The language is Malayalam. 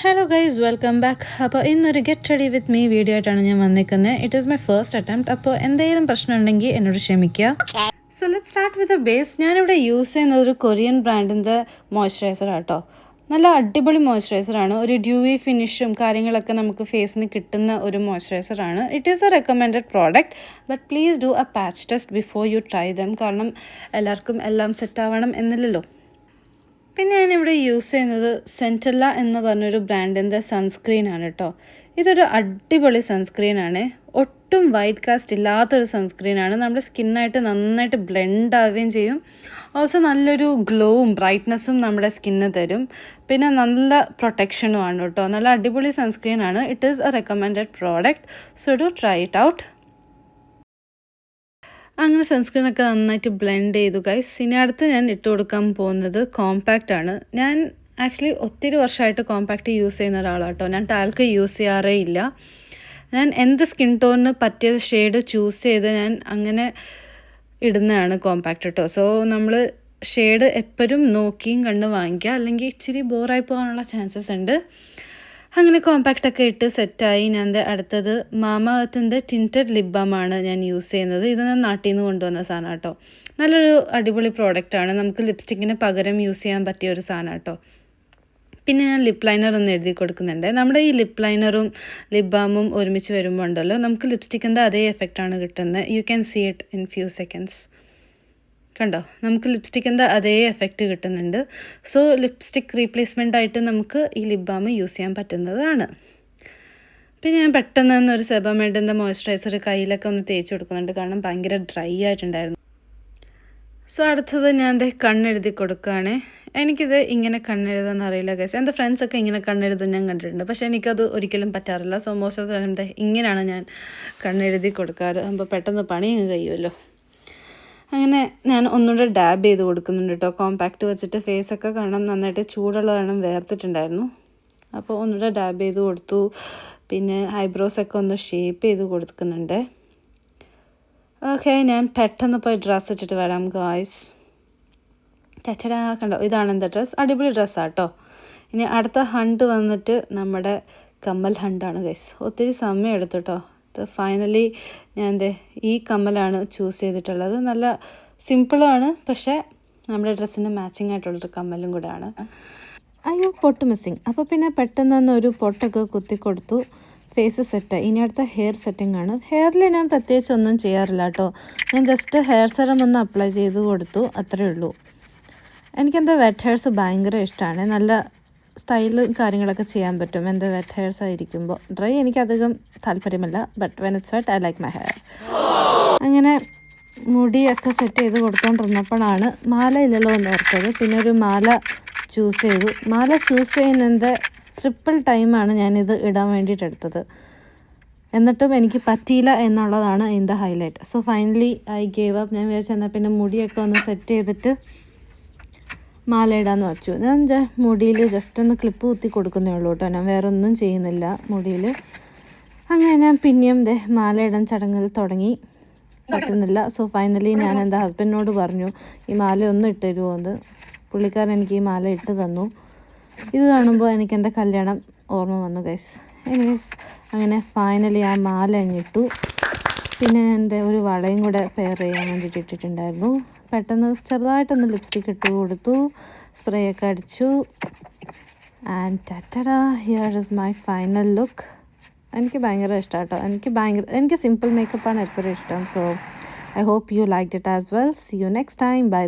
Hello guys, welcome back. അപ്പോൾ ഇന്നൊരു get ready with me video ആയിട്ടാണ് ഞാൻ വന്നിരിക്കുന്നത്. It is my first attempt. അപ്പോൾ എന്തെങ്കിലും പ്രശ്നം ഉണ്ടെങ്കിൽ എന്നോട് ക്ഷമിക്കുക. So let start with a base. ഞാനിവിടെ യൂസ് ചെയ്യുന്നത് ഒരു കൊറിയൻ ബ്രാൻഡിൻ്റെ മോയ്സ്ചറൈസർ ആട്ടോ. നല്ല അടിപൊളി മോയ്സ്ചറൈസറാണ്. ഒരു ഡ്യൂവി ഫിനിഷും കാര്യങ്ങളൊക്കെ നമുക്ക് ഫേസിന് കിട്ടുന്ന ഒരു മോയ്സ്ചറൈസറാണ്. It is a recommended product, but please do a patch test before you try them. കാരണം എല്ലാവർക്കും എല്ലാം സെറ്റ് ആവണം എന്നില്ലല്ലോ. പിന്നെ ഞാനിവിടെ യൂസ് ചെയ്യുന്നത് സെൻറ്റല്ല എന്ന് പറഞ്ഞൊരു ബ്രാൻഡിൻ്റെ സൺസ്ക്രീനാണ് കേട്ടോ. ഇതൊരു അടിപൊളി സൺസ്ക്രീനാണ്. ഒട്ടും വൈറ്റ് കാസ്റ്റ് ഇല്ലാത്തൊരു സൺസ്ക്രീനാണ്. നമ്മുടെ സ്കിന്നായിട്ട് നന്നായിട്ട് ബ്ലെൻഡ് ആവുകയും ചെയ്യും. ഓൾസോ നല്ലൊരു ഗ്ലോവും ബ്രൈറ്റ്നസ്സും നമ്മുടെ സ്കിന്ന് തരും. പിന്നെ നല്ല പ്രൊട്ടക്ഷനും ആണ് കേട്ടോ. നല്ല അടിപൊളി സൺസ്ക്രീനാണ്. It is a recommended product, so do try it out. അങ്ങനെ സൺസ്ക്രീനൊക്കെ നന്നായിട്ട് ബ്ലെൻഡ് ചെയ്തു ഗൈസ്. ഇനി അടുത്ത് ഞാൻ ഇട്ട് കൊടുക്കാൻ പോകുന്നത് കോമ്പാക്റ്റ് ആണ്. ഞാൻ ആക്ച്വലി ഒത്തിരി വർഷമായിട്ട് കോമ്പാക്റ്റ് യൂസ് ചെയ്യുന്ന ഒരാളാണ് കേട്ടോ. ഞാൻ ടാൽക്ക് യൂസ് ചെയ്യാറേ ഇല്ല. ഞാൻ എന്ത് സ്കിൻ ടോണിന് പറ്റിയ ഷെയ്ഡ് ചൂസ് ചെയ്ത് ഞാൻ അങ്ങനെ ഇടുന്നതാണ് കോമ്പാക്റ്റ് കേട്ടോ. സോ നമ്മൾ ഷെയ്ഡ് എപ്പോഴും നോക്കിയും കണ്ട് വാങ്ങിക്കുക, അല്ലെങ്കിൽ ഇച്ചിരി ബോറായി പോകാനുള്ള ചാൻസസ് ഉണ്ട്. അങ്ങനെ കോമ്പാക്റ്റൊക്കെ ഇട്ട് സെറ്റായി. ഞാൻ അടുത്തത് മാമാ എർത്തിൻ്റെ ടിൻറ്റഡ് ലിപ് ബാമാണ് ഞാൻ യൂസ് ചെയ്യുന്നത്. ഇത് ഞാൻ നാട്ടിൽ നിന്ന് കൊണ്ടുവന്ന സാധനം കേട്ടോ. നല്ലൊരു അടിപൊളി പ്രോഡക്റ്റാണ്. നമുക്ക് ലിപ്സ്റ്റിക്കിന് പകരം യൂസ് ചെയ്യാൻ പറ്റിയ ഒരു സാധനം കേട്ടോ. പിന്നെ ഞാൻ ലിപ്പ് ലൈനർ ഒന്ന് എഴുതി കൊടുക്കുന്നുണ്ട്. നമ്മുടെ ഈ ലിപ്പ് ലൈനറും ലിപ് ബാമും ഒരുമിച്ച് വരുമ്പോൾ ഉണ്ടല്ലോ, നമുക്ക് ലിപ്സ്റ്റിക്കിൻ്റെ അതേ എഫക്റ്റാണ് കിട്ടുന്നത്. You can see it in few seconds. കണ്ടോ, നമുക്ക് ലിപ്സ്റ്റിക്കിൻ്റെ അതേ എഫക്റ്റ് കിട്ടുന്നുണ്ട്. സോ ലിപ്സ്റ്റിക് റീപ്ലേസ്മെൻ്റ് ആയിട്ട് നമുക്ക് ഈ ലിപ് ബാം യൂസ് ചെയ്യാൻ പറ്റുന്നതാണ്. പിന്നെ ഞാൻ പെട്ടെന്ന് തന്നെ ഒരു സെബമെഡിൻ്റെ മോയ്സ്ചറൈസർ കയ്യിലൊക്കെ ഒന്ന് തേച്ച് കൊടുക്കുന്നുണ്ട്, കാരണം ഭയങ്കര ഡ്രൈ ആയിട്ടുണ്ടായിരുന്നു. സോ അടുത്തത് ഞാൻ കണ്ണെഴുതി കൊടുക്കുകയാണ്. എനിക്കിത് ഇങ്ങനെ കണ്ണെഴുതാൻ അറിയില്ല ഗൈസ്. എൻ്റെ ഫ്രണ്ട്സൊക്കെ ഇങ്ങനെ കണ്ണെഴുതാൻ ഞാൻ കണ്ടിട്ടുണ്ട്, പക്ഷേ എനിക്കത് ഒരിക്കലും പറ്റാറില്ല. So most of the time ഇങ്ങനെയാണ് ഞാൻ കണ്ണെഴുതി കൊടുക്കാറ്. അപ്പോൾ പെട്ടെന്ന് പണി കഴിയുമല്ലോ. അങ്ങനെ ഞാൻ ഒന്നുകൂടെ ഡാബ് ചെയ്ത് കൊടുക്കുന്നുണ്ട് കേട്ടോ. കോമ്പാക്റ്റ് വെച്ചിട്ട് ഫേസൊക്കെ കാണാൻ നന്നായിട്ട് ചൂടുള്ള കാരണം വേർത്തിട്ടുണ്ടായിരുന്നു. അപ്പോൾ ഒന്നുകൂടെ ഡാബ് ചെയ്ത് കൊടുത്തു. പിന്നെ ഐബ്രോസൊക്കെ ഒന്ന് ഷേപ്പ് ചെയ്ത് കൊടുക്കുന്നുണ്ട്. ഓക്കെ, ഞാൻ പെട്ടെന്ന് പോയി ഡ്രസ്സ് ഇട്ടിട്ട് വരാം ഗായ്സ്. ചച്ചടാ, കണ്ടോ, ഇതാണ് എൻ്റെ ഡ്രസ്സ്. അടിപൊളി ഡ്രസ്സാണ് കേട്ടോ. ഇനി അടുത്ത ഹണ്ട് വന്നിട്ട് നമ്മുടെ കമ്മൽ ഹണ്ടാണ് ഗൈസ്. ഒത്തിരി സമയം എടുത്തു കേട്ടോ. ഫൈനലി ഞാൻ ഈ കമ്മലാണ് ചൂസ് ചെയ്തിട്ടുള്ളത്. നല്ല സിമ്പിളാണ്, പക്ഷേ നമ്മുടെ ഡ്രസ്സിന് മാച്ചിങ് ആയിട്ടുള്ളൊരു കമ്മലും കൂടെയാണ്. അയ്യോ, പൊട്ട് മിസ്സിങ്. അപ്പോൾ പിന്നെ പെട്ടെന്ന് തന്നെ ഒരു പൊട്ടൊക്കെ കുത്തി കൊടുത്തു. ഫേസ് സെറ്റായി. ഇനി അടുത്ത ഹെയർ സെറ്റിംഗ് ആണ്. ഹെയറിൽ ഞാൻ പ്രത്യേകിച്ച് ഒന്നും ചെയ്യാറില്ല കേട്ടോ. ഞാൻ ജസ്റ്റ് ഹെയർ സെറം ഒന്ന് അപ്ലൈ ചെയ്ത് കൊടുത്തു, അത്രയേ ഉള്ളൂ. എനിക്കെന്താ വെറ്റ് ഹെയർസ് ഭയങ്കര ഇഷ്ടമാണ്. നല്ല സ്റ്റൈലും കാര്യങ്ങളൊക്കെ ചെയ്യാൻ പറ്റും എൻ്റെ വെറ്റ് ഹെയർസ് ആയിരിക്കുമ്പോൾ. ഡ്രൈ എനിക്കധികം താല്പര്യമില്ല, but when it's wet I like my hair. അങ്ങനെ മുടിയൊക്കെ സെറ്റ് ചെയ്ത് കൊടുത്തോണ്ടിരുന്നപ്പോഴാണ് മാല ഇല്ലല്ലോ എന്ന് ഓർത്തത്. പിന്നെ ഒരു മാല ചൂസ് ചെയ്തു. മാല ചൂസ് ചെയ്യുന്നതിൻ്റെ ട്രിപ്പിൾ ടൈമാണ് ഞാനിത് ഇടാൻ വേണ്ടിയിട്ട് എടുത്തത്. എന്നിട്ടും എനിക്ക് പറ്റിയില്ല എന്നുള്ളതാണ് ഇതിൻ്റെ highlight. So finally I gave up. ഞാൻ വിചാരിച്ചെന്നാൽ പിന്നെ മുടിയൊക്കെ ഒന്ന് സെറ്റ് ചെയ്തിട്ട് മാല ഇടാന്ന് വെച്ചു. ഞാൻ മുടിയിൽ ജസ്റ്റ് ഒന്ന് ക്ലിപ്പ് കുത്തി കൊടുക്കുന്നേ ഉള്ളൂ കേട്ടോ. ഞാൻ വേറെ ഒന്നും ചെയ്യുന്നില്ല മുടിയിൽ. അങ്ങനെ ഞാൻ പിന്നെയും മാല ഇടാൻ ചടങ്ങിൽ തുടങ്ങി. പറ്റുന്നില്ല. സോ ഫൈനലി ഞാൻ എൻ്റെ ഹസ്ബൻഡിനോട് പറഞ്ഞു ഈ മാല ഒന്ന് ഇട്ട് തരുമോ എന്ന്. പുള്ളിക്കാരൻ എനിക്ക് ഈ മാല ഇട്ട് തന്നു. ഇത് കാണുമ്പോൾ എനിക്ക് എൻ്റെ കല്യാണം ഓർമ്മ വന്നു ഗൈസ്. എനിവേസ് അങ്ങനെ ഫൈനലി ആ മാല അങ്ങിട്ടു. പിന്നെ എൻ്റെ ഒരു വളയും കൂടെ പെയർ ചെയ്യാൻ വേണ്ടിയിട്ട് ഇട്ടിട്ടുണ്ടായിരുന്നു. പെട്ടെന്ന് ചെറുതായിട്ടൊന്ന് ലിപ്സ്റ്റിക് ഇട്ട് കൊടുത്തു, സ്പ്രേ ഒക്കെ അടിച്ചു. And tada, here is my final look. എനിക്ക് ഭയങ്കര ഇഷ്ടമാണ് കേട്ടോ. എനിക്ക് സിമ്പിൾ മേക്കപ്പാണ് എപ്പോഴും ഇഷ്ടം. So I hope you liked it as well. See you next time. By.